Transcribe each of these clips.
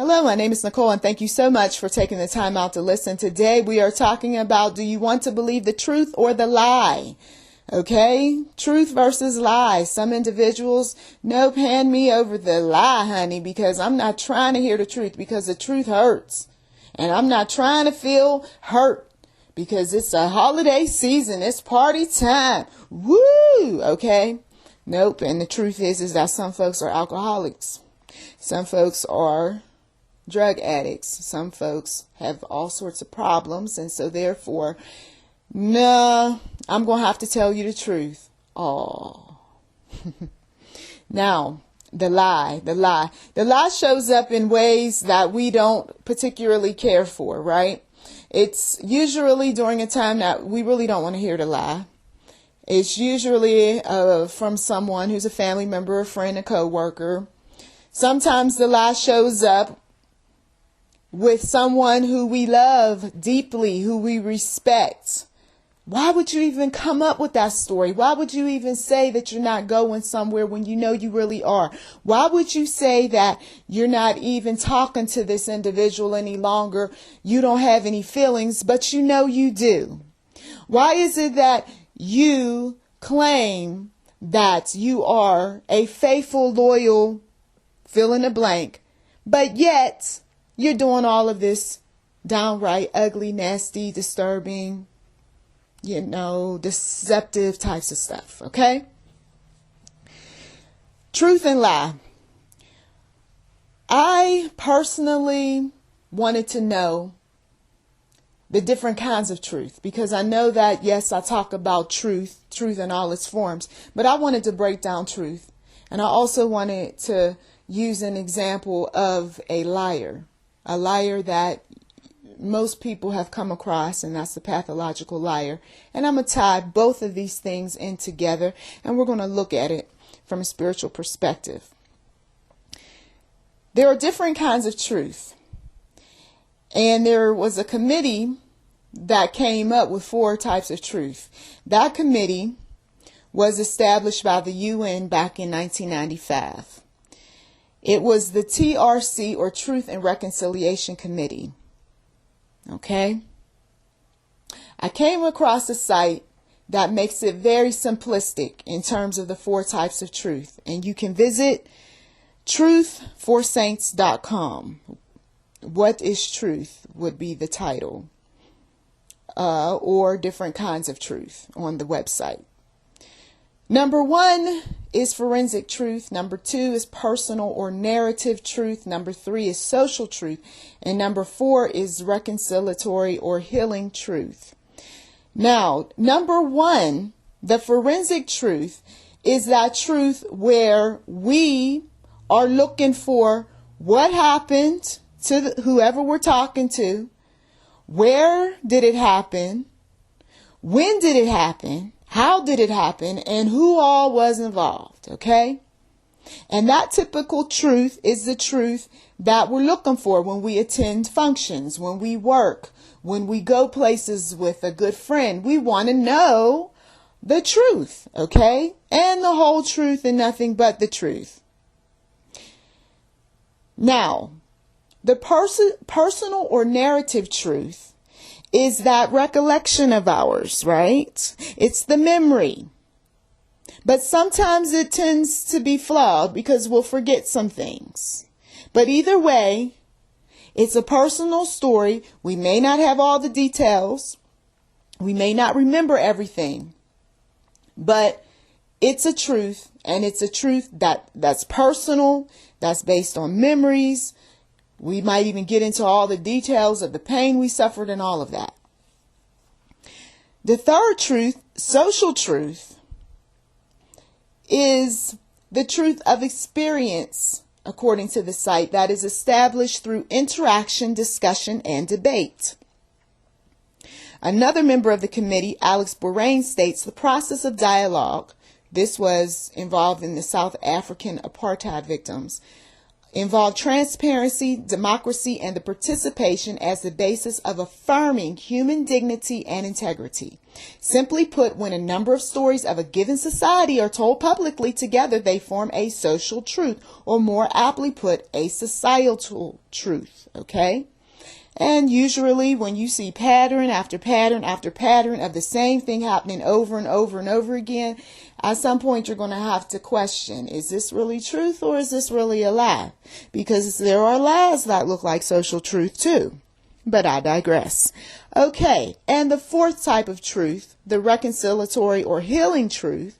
Hello, my name is Nicole, and thank you so much for taking the time out to listen. Today we are talking about, do you want to believe the truth or the lie? Okay, truth versus lie. Some individuals, nope, hand me over the lie, honey, because I'm not trying to hear the truth, because the truth hurts. And I'm not trying to feel hurt because it's a holiday season. It's party time. Woo! Okay. Nope. And the truth is that some folks are alcoholics. Some folks are drug addicts. Some folks have all sorts of problems. And so therefore, no, I'm going to have to tell you the truth. Oh. Now, the lie shows up in ways that we don't particularly care for, right? It's usually during a time that we really don't want to hear the lie. It's usually from someone who's a family member, a friend, a coworker. Sometimes the lie shows up with someone who we love deeply, who we respect. Why would you even come up with that story? Why would you even say that you're not going somewhere when you know you really are? Why would you say that you're not even talking to this individual any longer? You don't have any feelings, but you know you do. Why is it that you claim that you are a faithful, loyal, fill in the blank, but yet you're doing all of this downright ugly, nasty, disturbing, deceptive types of stuff, okay? Truth and lie. I personally wanted to know the different kinds of truth because I know that, yes, I talk about truth in all its forms, but I wanted to break down truth. And I also wanted to use an example of a liar that most people have come across, and that's the pathological liar. And I'm going to tie both of these things in together, and we're going to look at it from a spiritual perspective. There are different kinds of truth. And there was a committee that came up with 4 types of truth. That committee was established by the UN back in 1995. It was the TRC, or Truth and Reconciliation Committee. Okay. I came across a site that makes it very simplistic in terms of the 4 types of truth. And you can visit truthforsaints.com. What is truth would be the title, or different kinds of truth on the website. Number 1 is forensic truth. Number 2 is personal or narrative truth. Number 3 is social truth. And number 4 is reconciliatory or healing truth. Now, number 1, the forensic truth, is that truth where we are looking for what happened to whoever we're talking to. Where did it happen? When did it happen? How did it happen? And who all was involved? Okay. And that typical truth is the truth that we're looking for when we attend functions, when we work, when we go places with a good friend. We want to know the truth. Okay. And the whole truth and nothing but the truth. Now, the personal or narrative truth is that recollection of ours, right? It's the memory. But sometimes it tends to be flawed because we'll forget some things. But either way, it's a personal story. We may not have all the details. We may not remember everything. But it's a truth, and it's a truth that's personal, that's based on memories. We might even get into all the details of the pain we suffered and all of that. The third truth, social truth, is the truth of experience, according to the site, that is established through interaction, discussion, and debate. Another member of the committee, Alex Borain, states the process of dialogue. This was involved in the South African apartheid victims. involve transparency, democracy, and the participation as the basis of affirming human dignity and integrity. Simply put, when a number of stories of a given society are told publicly together, they form a social truth, or more aptly put, a societal truth. Okay? And usually when you see pattern after pattern after pattern of the same thing happening over and over and over again, at some point you're going to have to question, is this really truth or is this really a lie? Because there are lies that look like social truth too. But I digress. Okay, and the fourth type of truth, the reconciliatory or healing truth,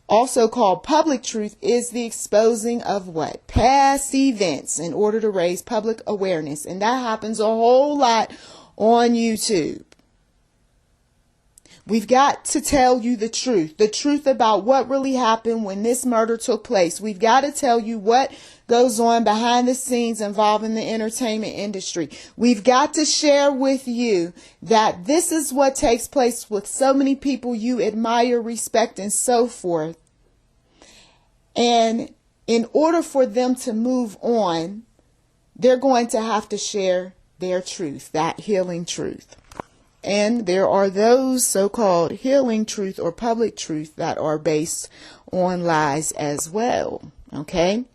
also called public truth, is the exposing of what? Past events in order to raise public awareness. And that happens a whole lot on YouTube. We've got to tell you the truth about what really happened when this murder took place. We've got to tell you what goes on behind the scenes involving the entertainment industry. We've got to share with you that this is what takes place with so many people you admire, respect, and so forth. And in order for them to move on, they're going to have to share their truth, that healing truth. And there are those so-called healing truth or public truth that are based on lies as well. Okay?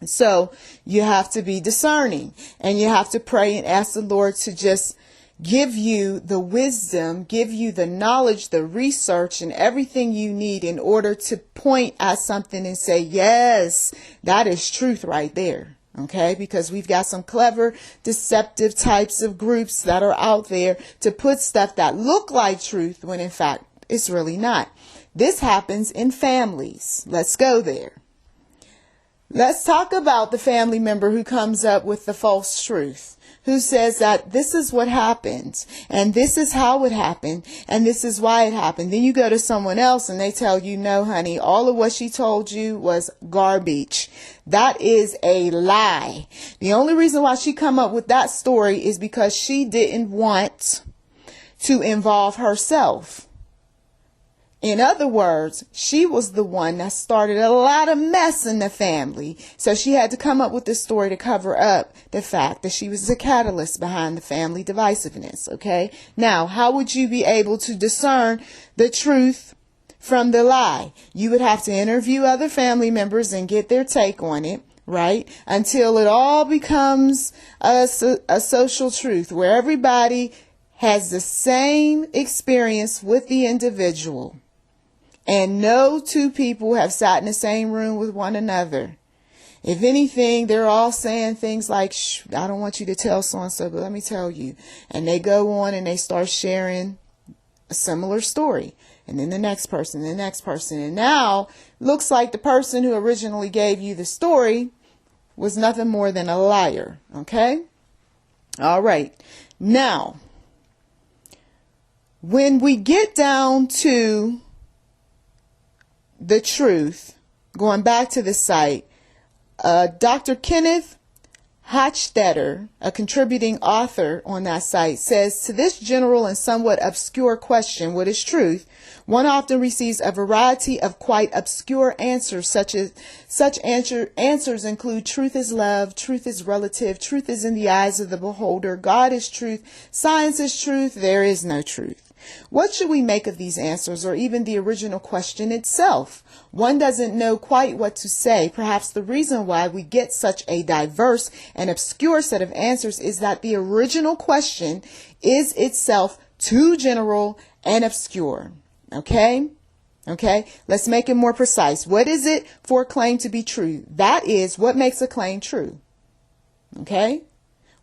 So you have to be discerning, and you have to pray and ask the Lord to just give you the wisdom, give you the knowledge, the research, and everything you need in order to point at something and say, yes, that is truth right there. Okay, because we've got some clever, deceptive types of groups that are out there to put stuff that look like truth when in fact it's really not. This happens in families. Let's go there. Let's talk about the family member who comes up with the false truth, who says that this is what happened, and this is how it happened, and this is why it happened. Then you go to someone else and they tell you, no, honey, all of what she told you was garbage. That is a lie. The only reason why she come up with that story is because she didn't want to involve herself. In other words, she was the one that started a lot of mess in the family. So she had to come up with this story to cover up the fact that she was the catalyst behind the family divisiveness. Okay. Now, how would you be able to discern the truth from the lie? You would have to interview other family members and get their take on it, right? Until it all becomes a social truth where everybody has the same experience with the individual. And no two people have sat in the same room with one another. If anything, they're all saying things like, shh, I don't want you to tell so-and-so, but let me tell you. And they go on and they start sharing a similar story. And then the next person, the next person. And now looks like the person who originally gave you the story was nothing more than a liar. Okay? All right. Now, when we get down to the truth, going back to the site, Dr. Kenneth Hochstetter, a contributing author on that site, says, to this general and somewhat obscure question, what is truth, one often receives a variety of quite obscure answers, such answers include truth is love, truth is relative, truth is in the eyes of the beholder, God is truth, science is truth, there is no truth. What should we make of these answers, or even the original question itself? One doesn't know quite what to say. Perhaps the reason why we get such a diverse and obscure set of answers is that the original question is itself too general and obscure. Okay? Okay? Let's make it more precise. What is it for a claim to be true? That is what makes a claim true. Okay?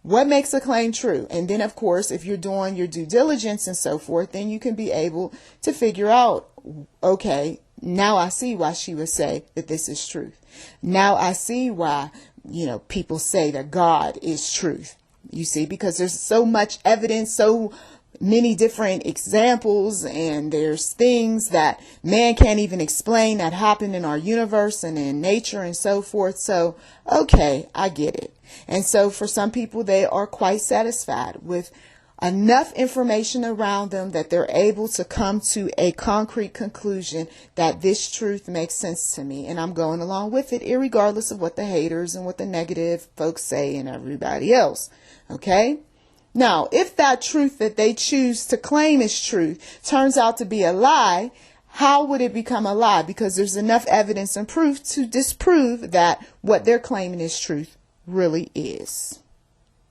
What makes a claim true? And then, of course, if you're doing your due diligence and so forth, then you can be able to figure out, okay, now I see why she would say that this is truth. Now I see why, people say that God is truth. You see, because there's so much evidence, so many different examples, and there's things that man can't even explain that happen in our universe and in nature and so forth. So, okay, I get it. And so for some people, they are quite satisfied with enough information around them that they're able to come to a concrete conclusion that this truth makes sense to me, and I'm going along with it, irregardless of what the haters and what the negative folks say and everybody else. Okay? Now, if that truth that they choose to claim is truth turns out to be a lie, how would it become a lie? Because there's enough evidence and proof to disprove that what they're claiming is truth really is.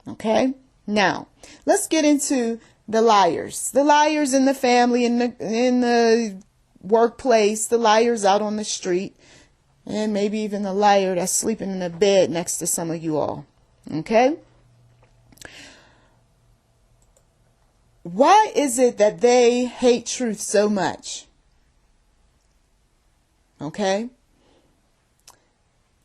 Okay? Now, let's get into the liars. The liars in the family, in the workplace, the liars out on the street, and maybe even the liar that's sleeping in the bed next to some of you all. Okay? Why is it that they hate truth so much? Okay?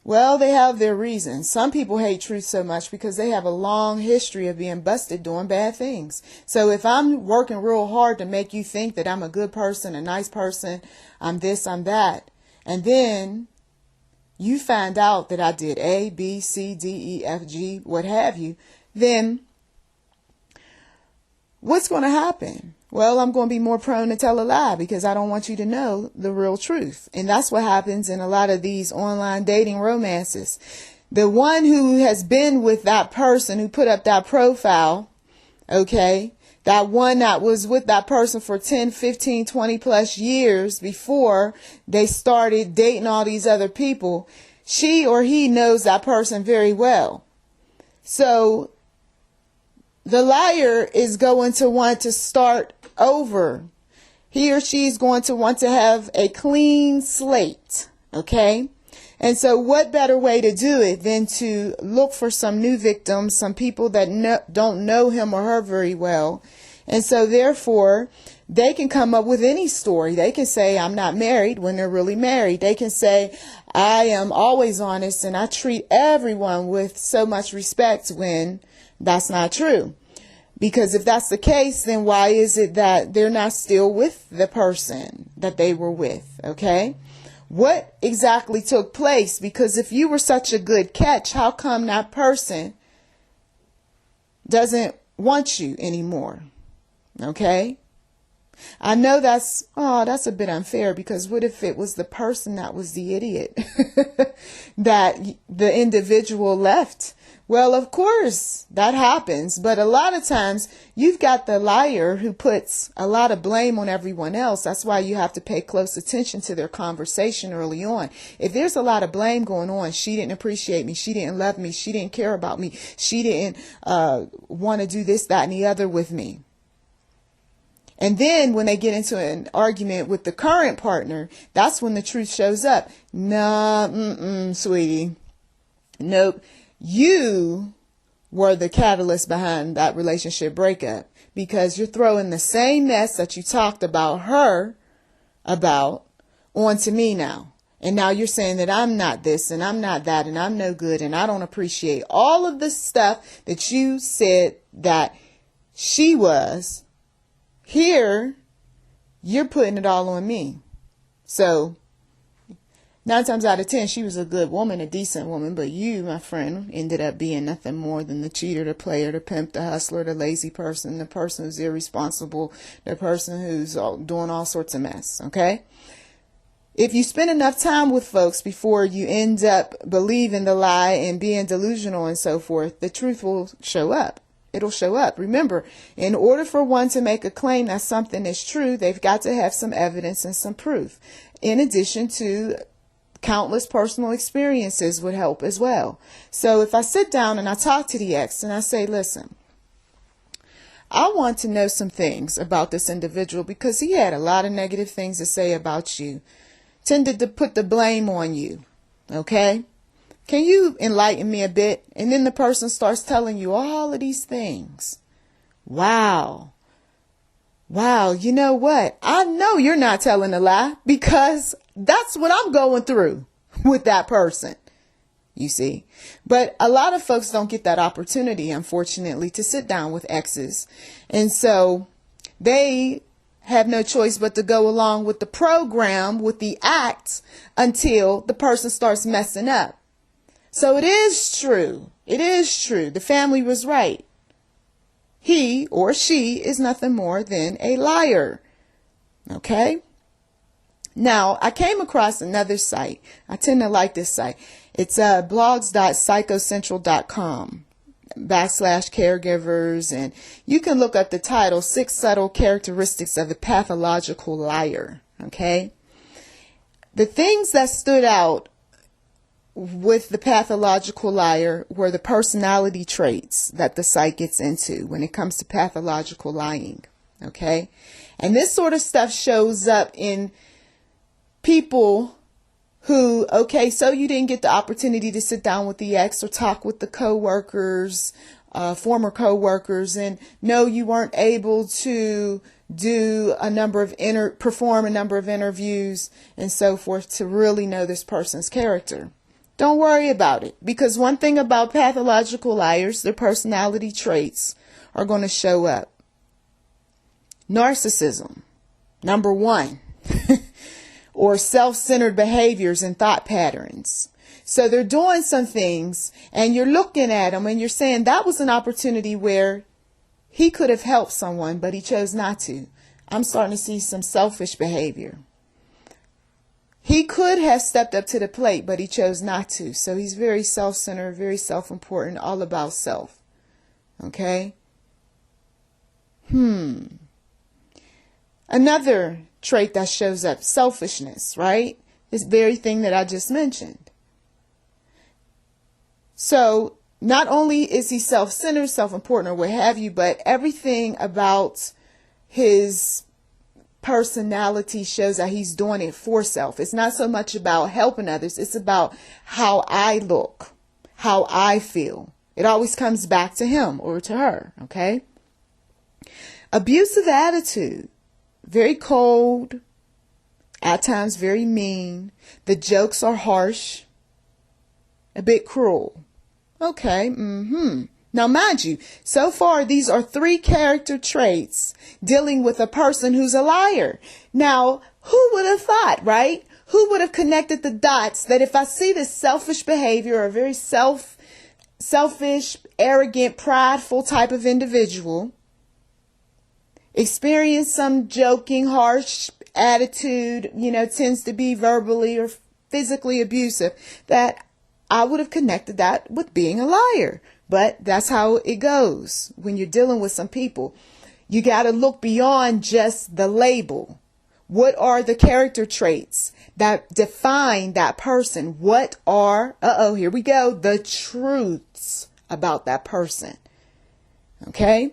Well, they have their reasons. Some people hate truth so much because they have a long history of being busted doing bad things. So if I'm working real hard to make you think that I'm a good person, a nice person, I'm this, I'm that, and then you find out that I did A, B, C, D, E, F, G, what have you, then what's going to happen? Well, I'm going to be more prone to tell a lie because I don't want you to know the real truth. And that's what happens in a lot of these online dating romances. The one who has been with that person who put up that profile, okay, that one that was with that person for 10, 15, 20 plus years before they started dating all these other people, she or he knows that person very well. So the liar is going to want to start over. He or she is going to want to have a clean slate. Okay? And so what better way to do it than to look for some new victims, some people that don't know him or her very well. And so therefore, they can come up with any story. They can say, I'm not married when they're really married. They can say, I am always honest and I treat everyone with so much respect when that's not true. Because if that's the case, then why is it that they're not still with the person that they were with? Okay? What exactly took place? Because if you were such a good catch, how come that person doesn't want you anymore? Okay? I know that's a bit unfair, because what if it was the person that was the idiot that the individual left? Well, of course that happens, but a lot of times you've got the liar who puts a lot of blame on everyone else. That's why you have to pay close attention to their conversation early on. If there's a lot of blame going on, she didn't appreciate me, she didn't love me, she didn't care about me, she didn't want to do this, that, and the other with me. And then when they get into an argument with the current partner, that's when the truth shows up. Nah, sweetie. Nope. You were the catalyst behind that relationship breakup, because you're throwing the same mess that you talked about her about onto me now. And now you're saying that I'm not this and I'm not that and I'm no good and I don't appreciate all of the stuff that you said that she was. Here, you're putting it all on me. So 9 times out of 10, she was a good woman, a decent woman, but you, my friend, ended up being nothing more than the cheater, the player, the pimp, the hustler, the lazy person, the person who's irresponsible, the person who's doing all sorts of mess. Okay? If you spend enough time with folks before you end up believing the lie and being delusional and so forth, the truth will show up. It'll show up. Remember, in order for one to make a claim that something is true, they've got to have some evidence and some proof. In addition to countless personal experiences would help as well. So if I sit down and I talk to the ex and I say, listen, I want to know some things about this individual because he had a lot of negative things to say about you, tended to put the blame on you. Okay? Can you enlighten me a bit? And then the person starts telling you all of these things. Wow. Wow. You know what? I know you're not telling a lie, because that's what I'm going through with that person. You see, but a lot of folks don't get that opportunity, unfortunately, to sit down with exes. And so they have no choice but to go along with the program, with the acts, until the person starts messing up. So it is true. It is true. The family was right. he or she is nothing more than a liar. Okay? Now, I came across another site. I tend to like this site. It's blogs.psychocentral.com /caregivers, and you can look up the title, 6 Subtle Characteristics of a Pathological Liar. Okay? The things that stood out with the pathological liar were the personality traits that the site gets into when it comes to pathological lying. Okay? And this sort of stuff shows up in people who, okay, so you didn't get the opportunity to sit down with the ex or talk with the co-workers, former co-workers, and no, you weren't able to do a number of perform a number of interviews and so forth to really know this person's character. Don't worry about it, because one thing about pathological liars, their personality traits are going to show up. Narcissism, number 1. Or self-centered behaviors and thought patterns. So they're doing some things and you're looking at them and you're saying that was an opportunity where he could have helped someone, but he chose not to. I'm starting to see some selfish behavior. He could have stepped up to the plate, but he chose not to. So he's very self-centered, very self-important, all about self. Okay? Another trait that shows up, selfishness, right? This very thing that I just mentioned. So not only is he self-centered, self-important, or what have you, but everything about his personality shows that he's doing it for self. It's not so much about helping others. It's about how I look, how I feel. It always comes back to him or to her. Okay. Abusive attitude. Very cold, at times very mean. The jokes are harsh, a bit cruel. Okay, Now, mind you, so far these are 3 character traits dealing with a person who's a liar. Now, who would have thought, right? Who would have connected the dots that if I see this selfish behavior, a very selfish, arrogant, prideful type of individual, experience some joking, harsh attitude, tends to be verbally or physically abusive, that I would have connected that with being a liar. But that's how it goes when you're dealing with some people. You got to look beyond just the label. What are the character traits that define that person? What are, here we go, the truths about that person? Okay?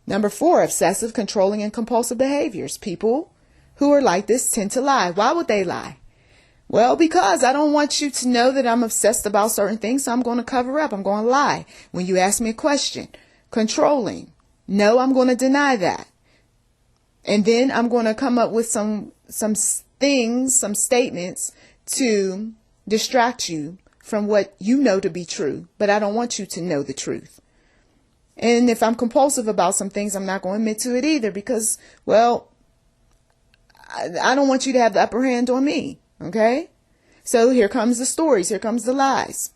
Number 4, obsessive, controlling, and compulsive behaviors. People who are like this tend to lie. Why would they lie? Well, because I don't want you to know that I'm obsessed about certain things, so I'm going to cover up. I'm going to lie. When you ask me a question, controlling. No, I'm going to deny that. And then I'm going to come up with some things, some statements to distract you from what you know to be true. But I don't want you to know the truth. And if I'm compulsive about some things, I'm not going to admit to it either because, well, I don't want you to have the upper hand on me. Okay? So here comes the stories. Here comes the lies.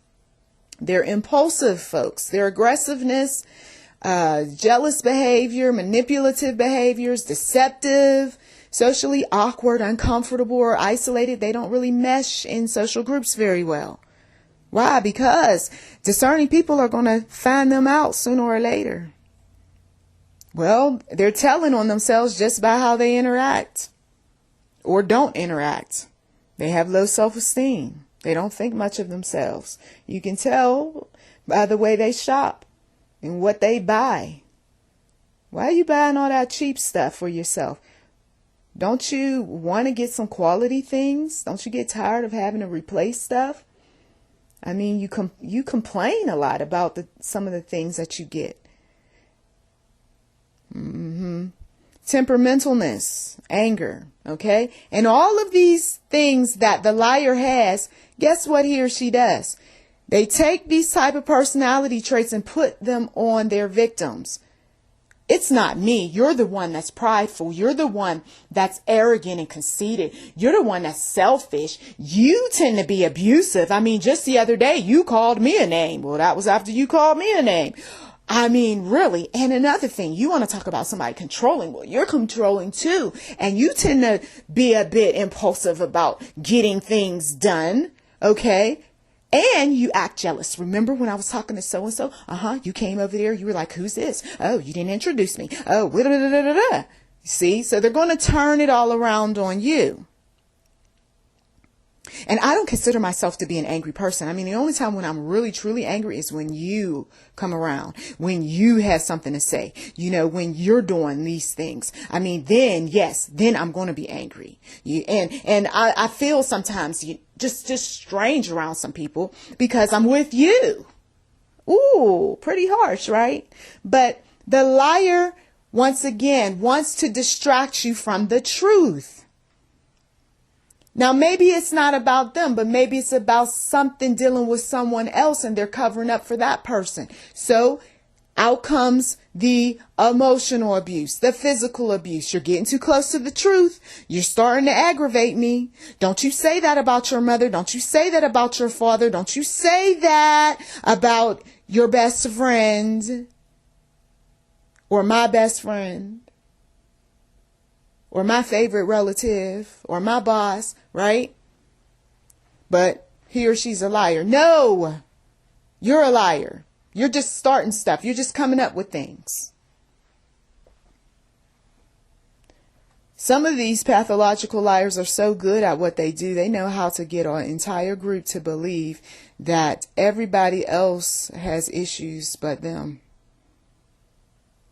They're impulsive, folks. Their aggressiveness, jealous behavior, manipulative behaviors, deceptive, socially awkward, uncomfortable, or isolated. They don't really mesh in social groups very well. Why? Because discerning people are going to find them out sooner or later. Well, they're telling on themselves just by how they interact or don't interact. They have low self-esteem. They don't think much of themselves. You can tell by the way they shop and what they buy. Why are you buying all that cheap stuff for yourself? Don't you want to get some quality things? Don't you get tired of having to replace stuff? I mean, you complain a lot about some of the things that you get. Temperamentalness, anger, okay? And all of these things that the liar has, guess what he or she does? They take these type of personality traits and put them on their victims. It's not me. You're the one that's prideful. You're the one that's arrogant and conceited. You're the one that's selfish. You tend to be abusive. I mean, just the other day, you called me a name. Well, that was after you called me a name. I mean, really. And another thing, you want to talk about somebody controlling. Well, you're controlling too. And you tend to be a bit impulsive about getting things done. Okay. And you act jealous. Remember when I was talking to so-and-so? You came over there. You were like, who's this? Oh, you didn't introduce me. Oh, da-da-da-da-da. See? So they're going to turn it all around on you. And I don't consider myself to be an angry person. I mean, the only time when I'm really, truly angry is when you come around, when you have something to say, when you're doing these things. I mean, then, yes, then I'm going to be angry. And I feel sometimes just strange around some people because I'm with you. Ooh, pretty harsh, right? But the liar, once again, wants to distract you from the truth. Now, maybe it's not about them, but maybe it's about something dealing with someone else and they're covering up for that person. So out comes the emotional abuse, the physical abuse. You're getting too close to the truth. You're starting to aggravate me. Don't you say that about your mother. Don't you say that about your father. Don't you say that about your best friend or my best friend. Or my favorite relative, or my boss, right? But he or she's a liar. No, you're a liar. You're just starting stuff. You're just coming up with things. Some of these pathological liars are so good at what they do. They know how to get an entire group to believe that everybody else has issues but them.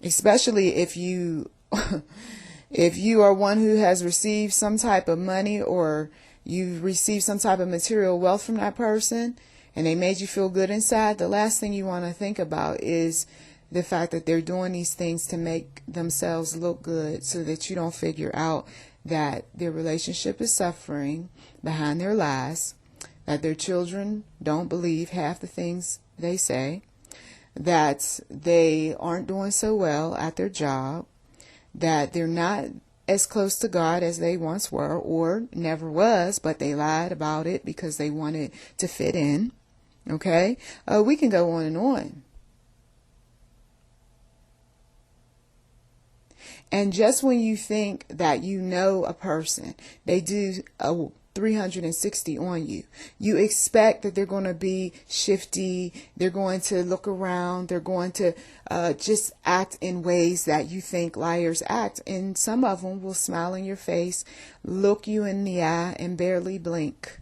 Especially if you... If you are one who has received some type of money or you've received some type of material wealth from that person and they made you feel good inside, the last thing you want to think about is the fact that they're doing these things to make themselves look good so that you don't figure out that their relationship is suffering behind their lies, that their children don't believe half the things they say, that they aren't doing so well at their job, that they're not as close to God as they once were or never was, but they lied about it because they wanted to fit in. Okay? We can go on and on. And just when you think that you know a person, they do a 360 on you. You expect that they're going to be shifty. They're going to look around. They're going to just act in ways that you think liars act. And some of them will smile in your face, look you in the eye, and barely blink,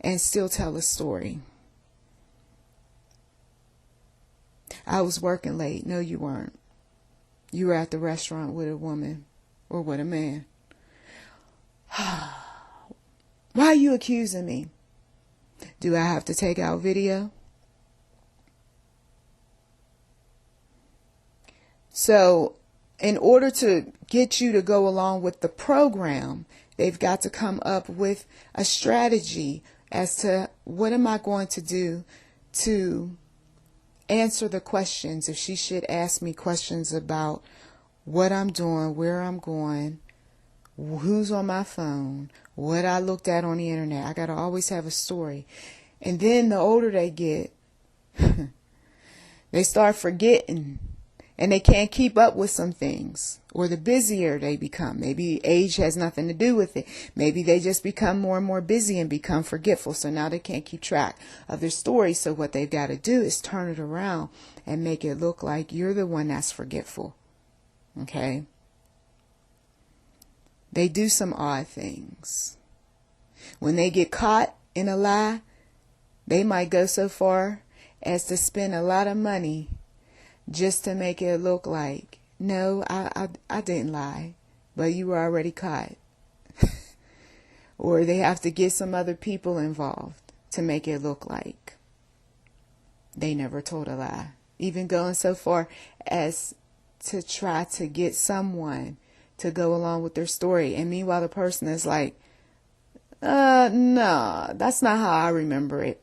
and still tell a story. I was working late. No, you weren't. You were at the restaurant with a woman or with a man. Why are you accusing me? Do I have to take out video? So, in order to get you to go along with the program, they've got to come up with a strategy as to what am I going to do to answer the questions. If she should ask me questions about what I'm doing, where I'm going, who's on my phone, what I looked at on the internet. I got to always have a story. And then the older they get, they start forgetting and they can't keep up with some things. Or the busier they become. Maybe age has nothing to do with it. Maybe they just become more and more busy and become forgetful. So now they can't keep track of their story. So what they've got to do is turn it around and make it look like you're the one that's forgetful. Okay? They do some odd things. When they get caught in a lie, they might go so far as to spend a lot of money just to make it look like, no, I didn't lie, but you were already caught. Or they have to get some other people involved to make it look like they never told a lie. Even going so far as to try to get someone to go along with their story. And meanwhile, the person is like, no, that's not how I remember it.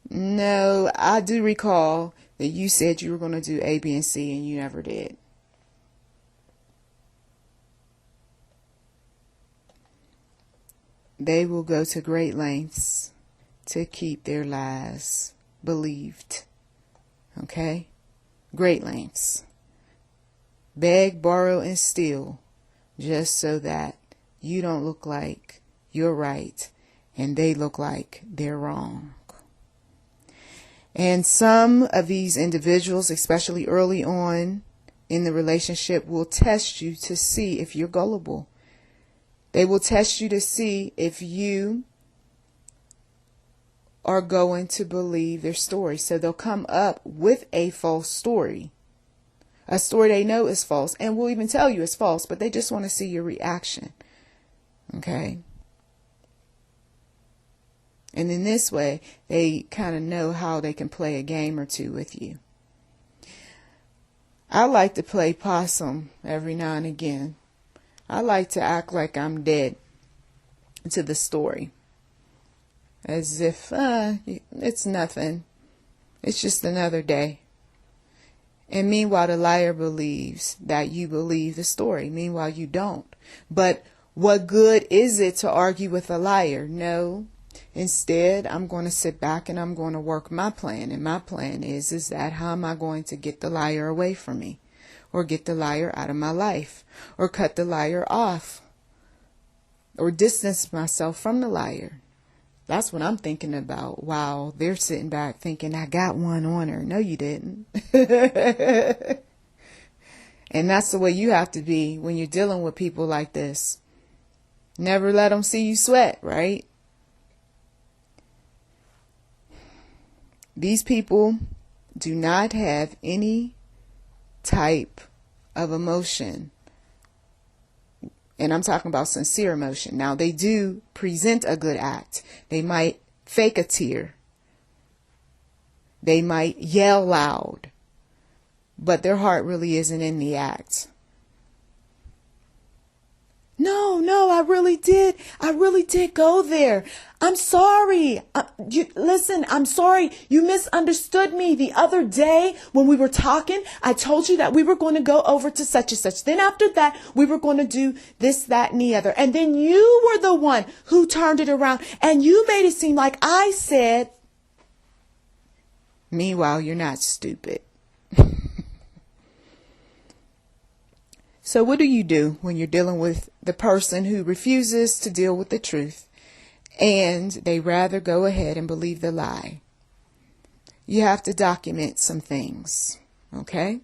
No, I do recall that you said you were going to do A, B, and C, and you never did. They will go to great lengths to keep their lies believed. Okay? great lengths. Beg, borrow, and steal, just so that you don't look like you're right and they look like they're wrong. And some of these individuals, especially early on in the relationship, will test you to see if you're gullible. They will test you to see if you are going to believe their story. So they'll come up with a false story. A story they know is false and will even tell you it's false, but they just want to see your reaction. Okay? And in this way, they kind of know how they can play a game or two with you. I like to play possum every now and again. I like to act like I'm dead to the story. As if it's nothing. It's just another day. And meanwhile, the liar believes that you believe the story. Meanwhile, you don't. But what good is it to argue with a liar? No. Instead, I'm going to sit back and I'm going to work my plan. And my plan is that how am I going to get the liar away from me? Or get the liar out of my life? Or cut the liar off? Or distance myself from the liar? That's what I'm thinking about while they're sitting back thinking, I got one on her. No, you didn't. And that's the way you have to be when you're dealing with people like this. Never let them see you sweat, right? These people do not have any type of emotion. And I'm talking about sincere emotion. Now, they do present a good act. They might fake a tear. They might yell loud. But their heart really isn't in the act. No, I really did. I really did go there. I'm sorry. Listen, I'm sorry. You misunderstood me the other day when we were talking. I told you that we were going to go over to such and such. Then after that, we were going to do this, that, and the other. And then you were the one who turned it around and you made it seem like I said. Meanwhile, you're not stupid. So what do you do when you're dealing with the person who refuses to deal with the truth and they rather go ahead and believe the lie? You have to document some things, okay?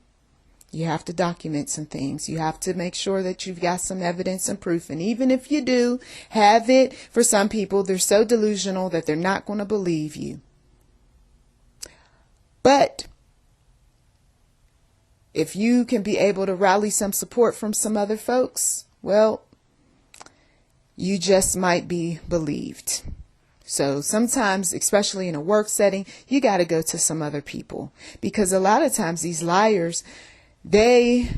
You have to document some things. You have to make sure that you've got some evidence and proof. And even if you do have it, for some people, they're so delusional that they're not going to believe you. But if you can be able to rally some support from some other folks, well, you just might be believed. So sometimes, especially in a work setting, you got to go to some other people, because a lot of times these liars, they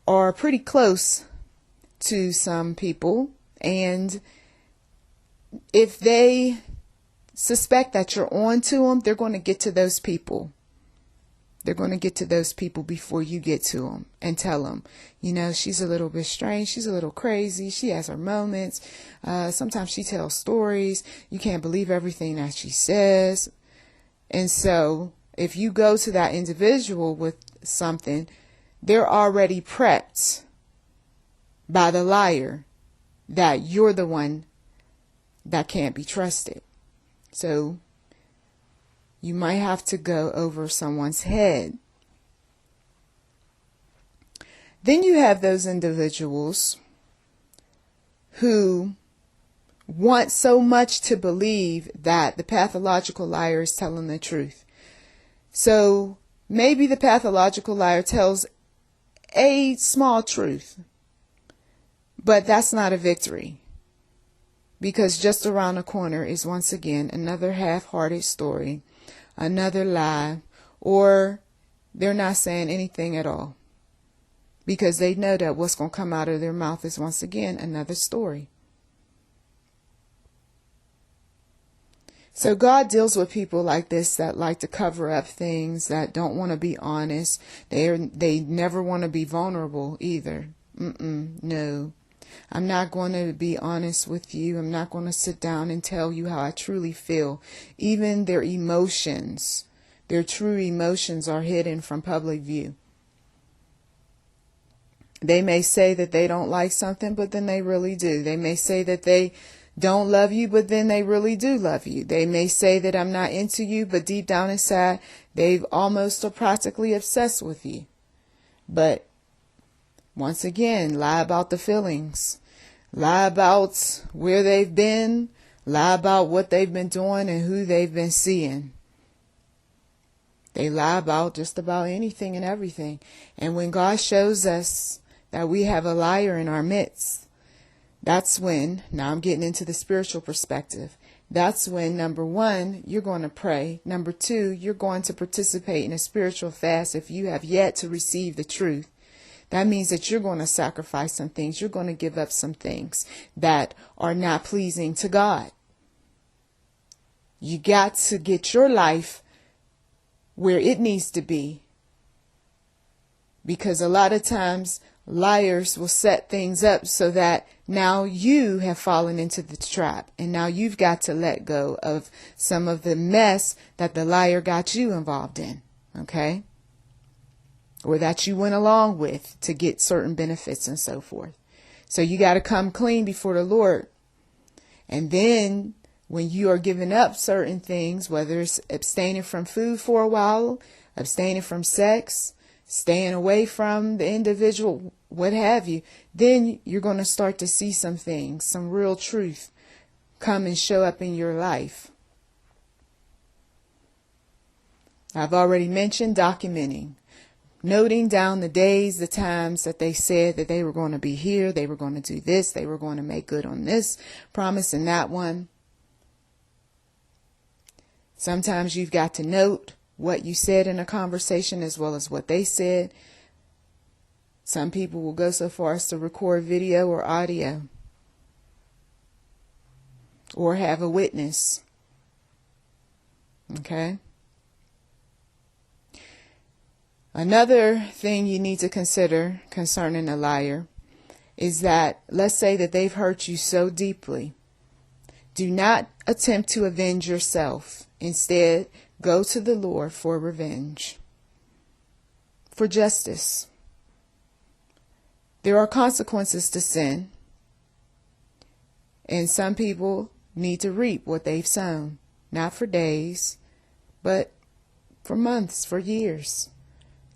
are pretty close to some people. And if they suspect that you're on to them, they're going to get to those people. They're going to get to those people before you get to them and tell them, she's a little bit strange. She's a little crazy. She has her moments. Sometimes she tells stories. You can't believe everything that she says. And so if you go to that individual with something, they're already prepped by the liar that you're the one that can't be trusted. So you might have to go over someone's head. Then you have those individuals who want so much to believe that the pathological liar is telling the truth. So maybe the pathological liar tells a small truth, but that's not a victory. Because just around the corner is once again another half-hearted story, another lie, or they're not saying anything at all. Because they know that what's going to come out of their mouth is once again another story. So God deals with people like this that like to cover up things, that don't want to be honest. They never want to be vulnerable either. No. I'm not going to be honest with you. I'm not going to sit down and tell you how I truly feel. Even their emotions their true emotions are hidden from public view. They may say that they don't like something, but then they really do. They may say that they don't love you, but then they really do love you. They may say that I'm not into you, but deep down inside, they've almost or practically obsessed with you. But once again, lie about the feelings, lie about where they've been, lie about what they've been doing and who they've been seeing. They lie about just about anything and everything. And when God shows us that we have a liar in our midst, that's when, now I'm getting into the spiritual perspective, that's when, number one, you're going to pray. Number two, you're going to participate in a spiritual fast if you have yet to receive the truth. That means that you're going to sacrifice some things. You're going to give up some things that are not pleasing to God. You got to get your life where it needs to be. Because a lot of times liars will set things up so that now you have fallen into the trap. And now you've got to let go of some of the mess that the liar got you involved in. Okay? Or that you went along with to get certain benefits and so forth. So you got to come clean before the Lord. And then when you are giving up certain things, whether it's abstaining from food for a while, abstaining from sex, staying away from the individual, what have you, then you're going to start to see some things, some real truth come and show up in your life. I've already mentioned documenting. Noting down the days, the times that they said that they were going to be here, they were going to do this, they were going to make good on this promise and that one. Sometimes you've got to note what you said in a conversation as well as what they said. Some people will go so far as to record video or audio or have a witness. Okay? Another thing you need to consider concerning a liar is that, let's say that they've hurt you so deeply. Do not attempt to avenge yourself. Instead, go to the Lord for revenge, for justice. There are consequences to sin, and some people need to reap what they've sown, not for days, but for months, for years.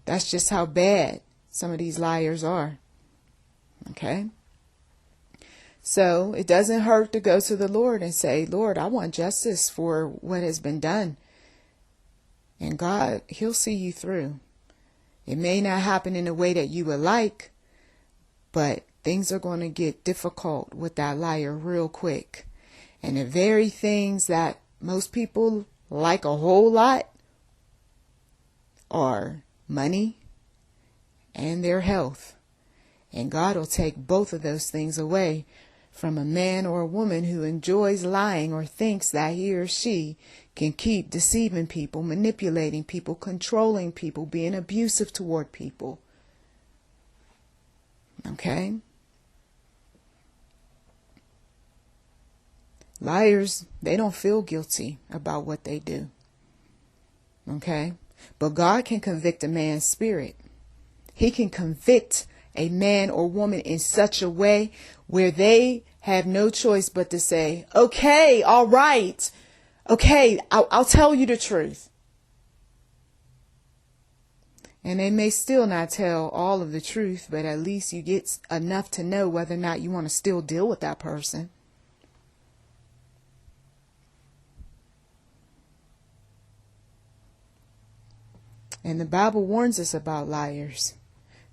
That's just how bad some of these liars are. Okay? So it doesn't hurt to go to the Lord and say, Lord, I want justice for what has been done. And God, He'll see you through. It may not happen in the way that you would like, but things are going to get difficult with that liar real quick. And the very things that most people like a whole lot are money and their health. And God will take both of those things away from a man or a woman who enjoys lying or thinks that he or she can keep deceiving people, manipulating people, controlling people, being abusive toward people. Okay? Liars, they don't feel guilty about what they do. Okay? But God can convict a man's spirit. He can convict a man or woman in such a way where they have no choice but to say, okay, all right, okay, I'll tell you the truth. And they may still not tell all of the truth, but at least you get enough to know whether or not you want to still deal with that person. And the Bible warns us about liars,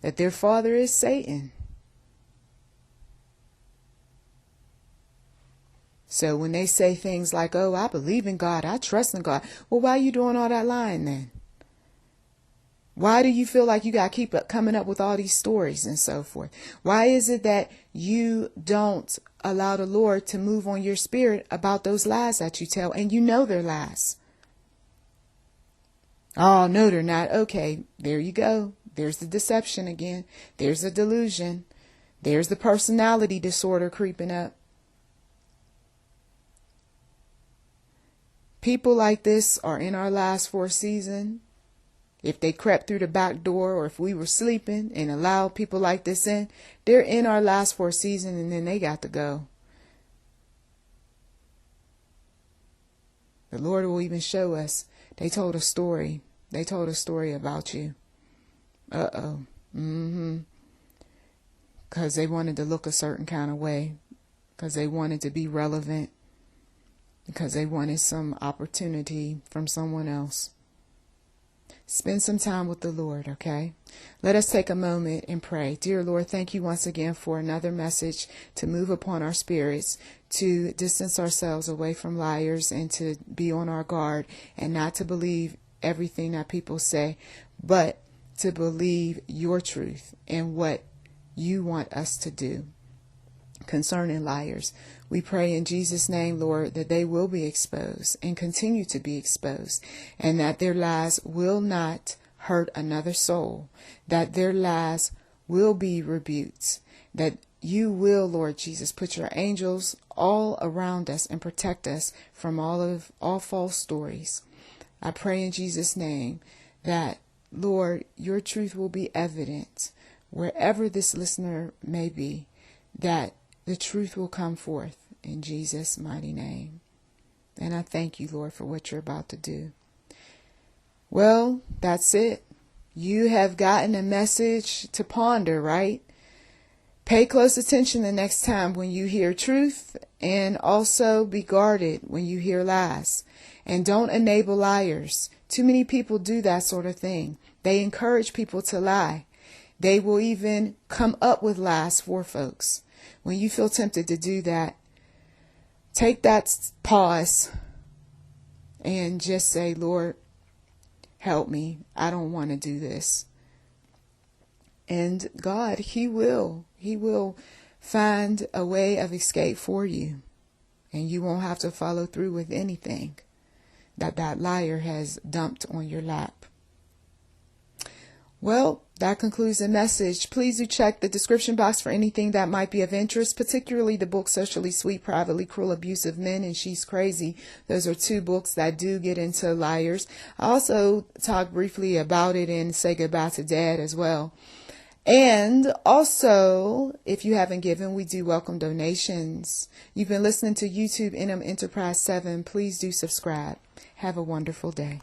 that their father is Satan. So when they say things like, oh, I believe in God, I trust in God. Well, why are you doing all that lying then? Why do you feel like you got to keep coming up with all these stories and so forth? Why is it that you don't allow the Lord to move on your spirit about those lies that you tell, and you know they're lies? Oh, no, they're not. Okay, there you go. There's the deception again. There's the delusion. There's the personality disorder creeping up. people like this are in our lives for a season, if they crept through the back door, or if we were sleeping and allowed people like this in, they're in our lives for a season and then they got to go. The Lord will even show us. They told a story. They told a story about you. Uh-oh. Because they wanted to look a certain kind of way. Because they wanted to be relevant. Because they wanted some opportunity from someone else. Spend some time with the Lord, okay? Let us take a moment and pray. Dear Lord, thank you once again for another message to move upon our spirits, to distance ourselves away from liars and to be on our guard and not to believe everything that people say, but to believe your truth and what you want us to do concerning liars. We pray in Jesus' name, Lord, that they will be exposed and continue to be exposed, and that their lies will not hurt another soul, that their lies will be rebuked, that you will, Lord Jesus, put your angels all around us and protect us from all false stories. I pray in Jesus' name that, Lord, your truth will be evident wherever this listener may be, that the truth will come forth in Jesus' mighty name. And I thank you, Lord, for what you're about to do. Well, that's it. You have gotten a message to ponder, right? Pay close attention the next time when you hear truth, and also be guarded when you hear lies. And don't enable liars. Too many people do that sort of thing. They encourage people to lie. They will even come up with lies for folks. When you feel tempted to do that, take that pause and just say, Lord, help me. I don't want to do this. And God, He will find a way of escape for you. And you won't have to follow through with anything that liar has dumped on your lap. Well, that concludes the message. Please do check the description box for anything that might be of interest, particularly the book Socially Sweet, Privately Cruel, Abusive Men, and She's Crazy. Those are two books that do get into liars. I also talk briefly about it in Say Goodbye to Dad as well. And also, if you haven't given, we do welcome donations. You've been listening to YouTube NM Enterprise 7. Please do subscribe. Have a wonderful day.